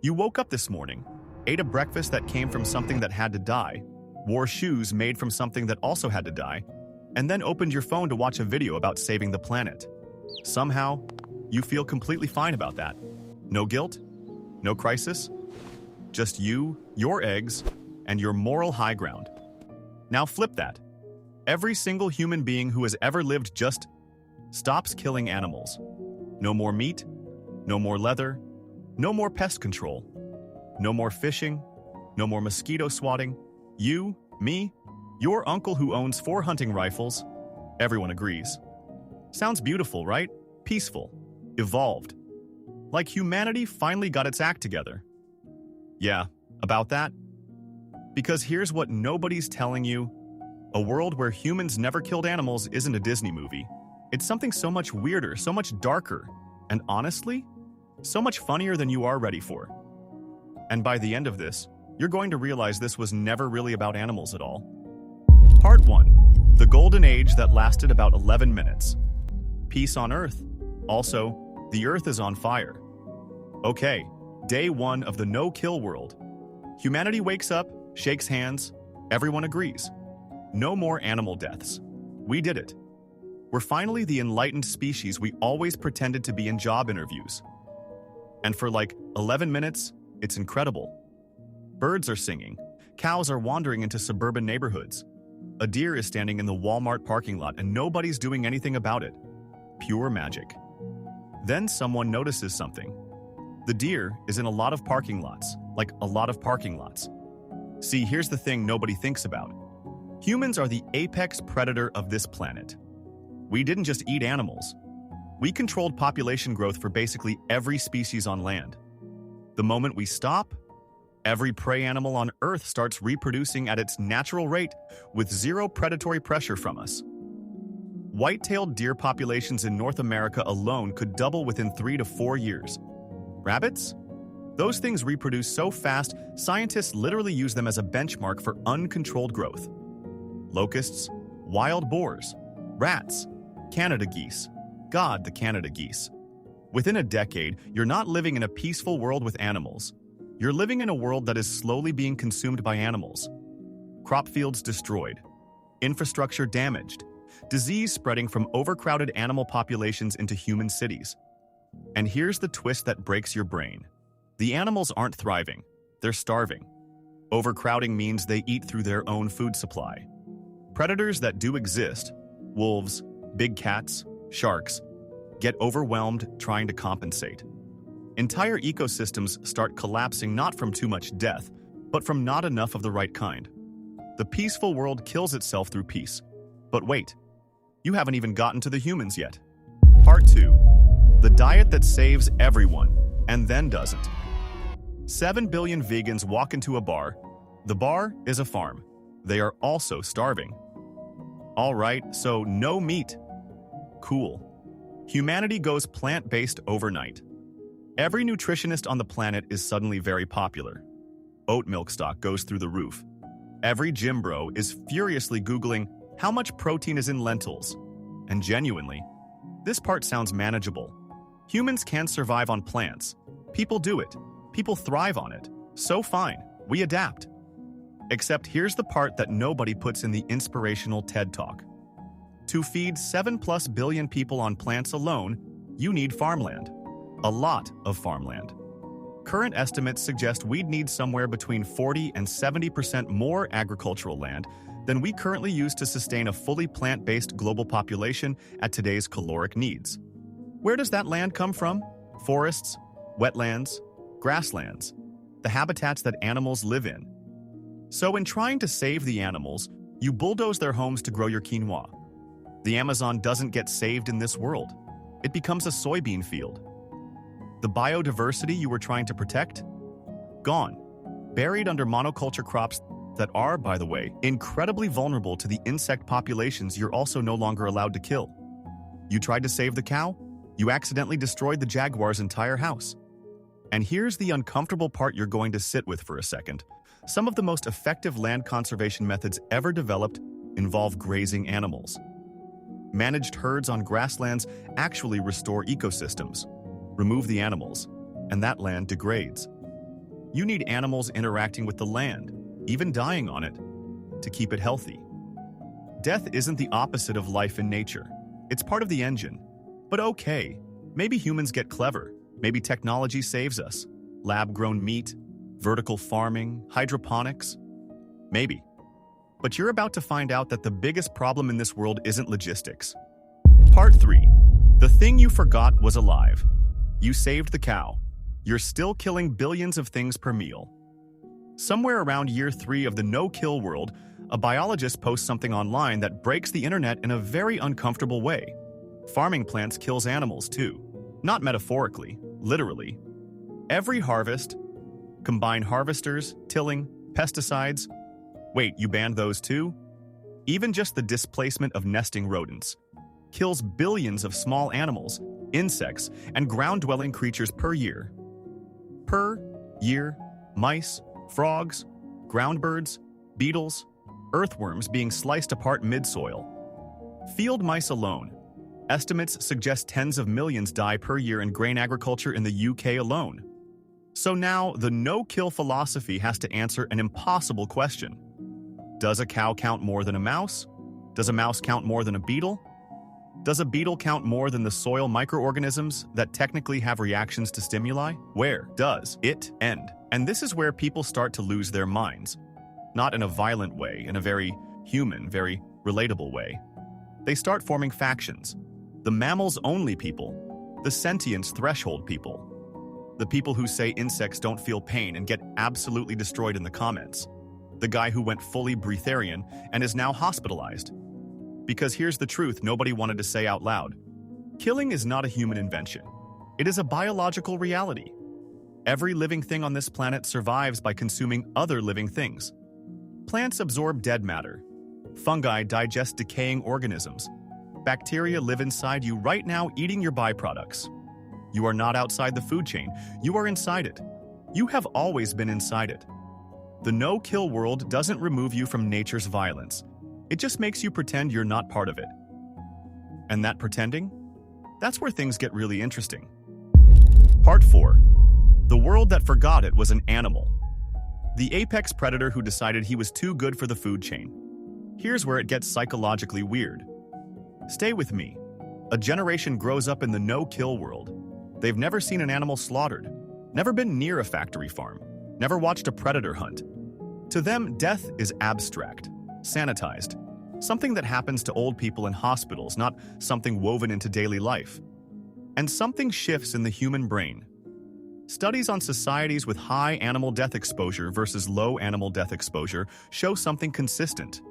You woke up this morning, ate a breakfast that came from something that had to die, wore shoes made from something that also had to die, and then opened your phone to watch a video about saving the planet. Somehow, you feel completely fine about that. No guilt, no crisis, just you, your eggs, and your moral high ground. Now flip that. Every single human being who has ever lived just stops killing animals. No more meat, no more leather, no more pest control, no more fishing, no more mosquito swatting. You, me, your uncle who owns 4 hunting rifles, everyone agrees. Sounds beautiful, right? Peaceful, evolved. Like humanity finally got its act together. Yeah, about that. Because here's what nobody's telling you. A world where humans never killed animals isn't a Disney movie. It's something so much weirder, so much darker, and honestly, so much funnier than you are ready for. And by the end of this, you're going to realize this was never really about animals at all. Part 1. The Golden Age that lasted about 11 minutes. Peace on Earth. Also, the Earth is on fire. Okay, day 1 of the no-kill world. Humanity wakes up, shakes hands, everyone agrees. No more animal deaths. We did it. We're finally the enlightened species we always pretended to be in job interviews. And for like 11 minutes, it's incredible. Birds are singing, cows are wandering into suburban neighborhoods. A deer is standing in the Walmart parking lot and nobody's doing anything about it. Pure magic. Then someone notices something. The deer is in a lot of parking lots, like a lot of parking lots. See, here's the thing nobody thinks about. Humans are the apex predator of this planet. We didn't just eat animals. We controlled population growth for basically every species on land. The moment we stop, every prey animal on Earth starts reproducing at its natural rate with zero predatory pressure from us. White-tailed deer populations in North America alone could double within 3 to 4 years. Rabbits? Those things reproduce so fast, scientists literally use them as a benchmark for uncontrolled growth. Locusts, wild boars, rats, Canada geese. God, the Canada geese. Within a decade, you're not living in a peaceful world with animals. You're living in a world that is slowly being consumed by animals. Crop fields destroyed, infrastructure damaged, disease spreading from overcrowded animal populations into human cities. And here's the twist that breaks your brain. The animals aren't thriving, they're starving. Overcrowding means they eat through their own food supply. Predators that do exist, wolves, big cats, sharks, get overwhelmed trying to compensate. Entire ecosystems start collapsing not from too much death, but from not enough of the right kind. The peaceful world kills itself through peace. But wait, you haven't even gotten to the humans yet. Part 2. The diet that saves everyone, and then doesn't. 7 billion vegans walk into a bar. The bar is a farm. They are also starving. All right, so no meat. Cool. Humanity goes plant-based overnight. Every nutritionist on the planet is suddenly very popular. Oat milk stock goes through the roof. Every gym bro is furiously Googling how much protein is in lentils. And genuinely, this part sounds manageable. Humans can survive on plants. People do it. People thrive on it. So fine, we adapt. Except here's the part that nobody puts in the inspirational TED Talk. To feed 7+ billion people on plants alone, you need farmland. A lot of farmland. Current estimates suggest we'd need somewhere between 40 and 70% more agricultural land than we currently use to sustain a fully plant-based global population at today's caloric needs. Where does that land come from? Forests, wetlands, grasslands, the habitats that animals live in. So in trying to save the animals, you bulldoze their homes to grow your quinoa. The Amazon doesn't get saved in this world. It becomes a soybean field. The biodiversity you were trying to protect? Gone. Buried under monoculture crops that are, by the way, incredibly vulnerable to the insect populations you're also no longer allowed to kill. You tried to save the cow? You accidentally destroyed the jaguar's entire house. And here's the uncomfortable part you're going to sit with for a second. Some of the most effective land conservation methods ever developed involve grazing animals. Managed herds on grasslands actually restore ecosystems. Remove the animals, and that land degrades. You need animals interacting with the land, even dying on it, to keep it healthy. Death isn't the opposite of life in nature. It's part of the engine. But okay, maybe humans get clever. Maybe technology saves us. Lab-grown meat, vertical farming, hydroponics. Maybe. But you're about to find out that the biggest problem in this world isn't logistics. Part 3. The thing you forgot was alive. You saved the cow. You're still killing billions of things per meal. Somewhere around year 3 of the no-kill world, a biologist posts something online that breaks the internet in a very uncomfortable way. Farming plants kills animals too. Not metaphorically, literally. Every harvest, combine harvesters, tilling, pesticides. Wait, you banned those too? Even just the displacement of nesting rodents kills billions of small animals, insects, and ground-dwelling creatures per year. Per year, mice, frogs, ground birds, beetles, earthworms being sliced apart mid-soil. Field mice alone. Estimates suggest tens of millions die per year in grain agriculture in the UK alone. So now, the no-kill philosophy has to answer an impossible question. Does a cow count more than a mouse? Does a mouse count more than a beetle? Does a beetle count more than the soil microorganisms that technically have reactions to stimuli? Where does it end? And this is where people start to lose their minds. Not in a violent way, in a very human, very relatable way. They start forming factions. The mammals-only people, the sentience threshold people, the people who say insects don't feel pain and get absolutely destroyed in the comments, the guy who went fully breatharian and is now hospitalized. Because here's the truth nobody wanted to say out loud. Killing is not a human invention. It is a biological reality. Every living thing on this planet survives by consuming other living things. Plants absorb dead matter. Fungi digest decaying organisms. Bacteria live inside you right now eating your byproducts. You are not outside the food chain. You are inside it. You have always been inside it. The no-kill world doesn't remove you from nature's violence. It just makes you pretend you're not part of it. And that pretending? That's where things get really interesting. Part 4. The world that forgot it was an animal. The apex predator who decided he was too good for the food chain. Here's where it gets psychologically weird. Stay with me. A generation grows up in the no-kill world. They've never seen an animal slaughtered, never been near a factory farm, never watched a predator hunt. To them, death is abstract, sanitized, something that happens to old people in hospitals, not something woven into daily life. And something shifts in the human brain. Studies on societies with high animal death exposure versus low animal death exposure show something consistent.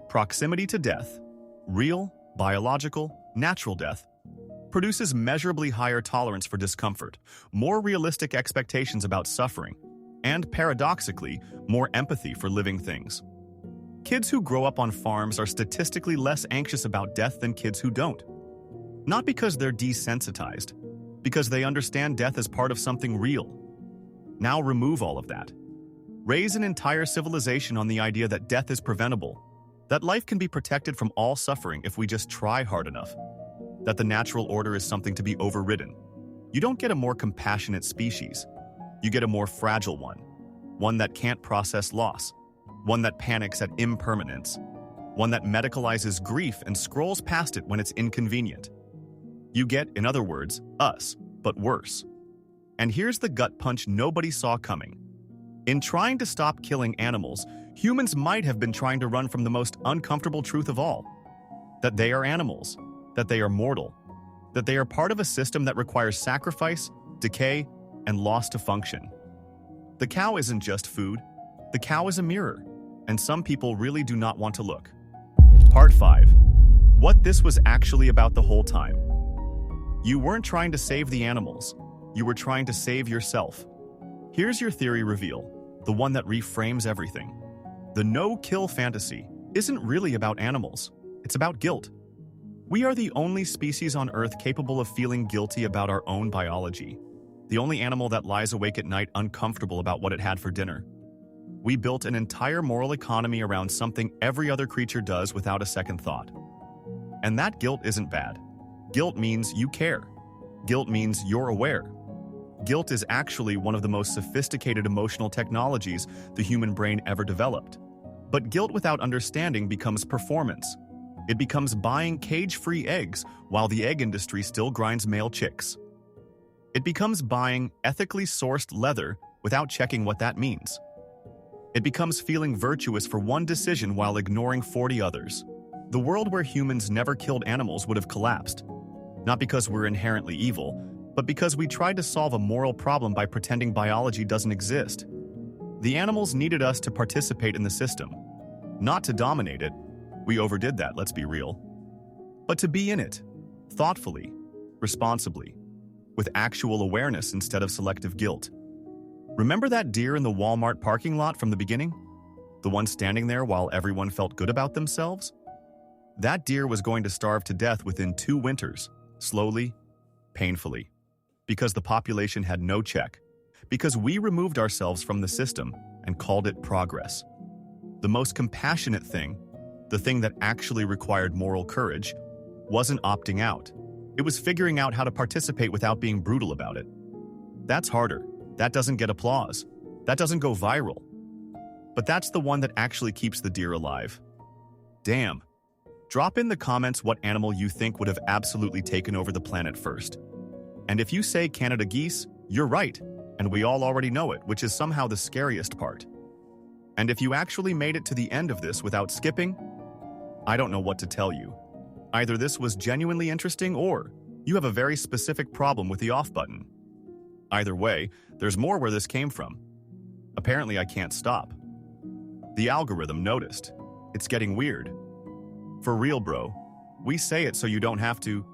Proximity to death, real, biological, natural death, produces measurably higher tolerance for discomfort, more realistic expectations about suffering, and paradoxically, more empathy for living things. Kids who grow up on farms are statistically less anxious about death than kids who don't. Not because they're desensitized, because they understand death as part of something real. Now remove all of that. Raise an entire civilization on the idea that death is preventable, that life can be protected from all suffering if we just try hard enough, that the natural order is something to be overridden. You don't get a more compassionate species. You get a more fragile one that can't process loss, one that panics at impermanence, one that medicalizes grief and scrolls past it when it's inconvenient. You get, in other words, us, but worse. And here's the gut punch nobody saw coming. In trying to stop killing animals, humans might have been trying to run from the most uncomfortable truth of all. That they are animals, that they are mortal, that they are part of a system that requires sacrifice, decay, and loss to function. The cow isn't just food. The cow is a mirror, and some people really do not want to look. Part 5. What this was actually about the whole time. You weren't trying to save the animals. You were trying to save yourself. Here's your theory reveal, the one that reframes everything. The no-kill fantasy isn't really about animals. It's about guilt. We are the only species on Earth capable of feeling guilty about our own biology. The only animal that lies awake at night uncomfortable about what it had for dinner. We built an entire moral economy around something every other creature does without a second thought. And that guilt isn't bad. Guilt means you care. Guilt means you're aware. Guilt is actually one of the most sophisticated emotional technologies the human brain ever developed. But guilt without understanding becomes performance. It becomes buying cage-free eggs while the egg industry still grinds male chicks. It becomes buying ethically sourced leather without checking what that means. It becomes feeling virtuous for one decision while ignoring 40 others. The world where humans never killed animals would have collapsed. Not because we're inherently evil, but because we tried to solve a moral problem by pretending biology doesn't exist. The animals needed us to participate in the system, not to dominate it. We overdid that, let's be real. But to be in it, thoughtfully, responsibly, with actual awareness instead of selective guilt. Remember that deer in the Walmart parking lot from the beginning? The one standing there while everyone felt good about themselves? That deer was going to starve to death within 2 winters, slowly, painfully, because the population had no check, because we removed ourselves from the system and called it progress. The most compassionate thing, the thing that actually required moral courage, wasn't opting out. It was figuring out how to participate without being brutal about it. That's harder. That doesn't get applause. That doesn't go viral. But that's the one that actually keeps the deer alive. Damn. Drop in the comments what animal you think would have absolutely taken over the planet first. And if you say Canada geese, you're right, and we all already know it, which is somehow the scariest part. And if you actually made it to the end of this without skipping, I don't know what to tell you. Either this was genuinely interesting or you have a very specific problem with the off button. Either way, there's more where this came from. Apparently I can't stop. The algorithm noticed. It's getting weird. For real, bro. We say it so you don't have to.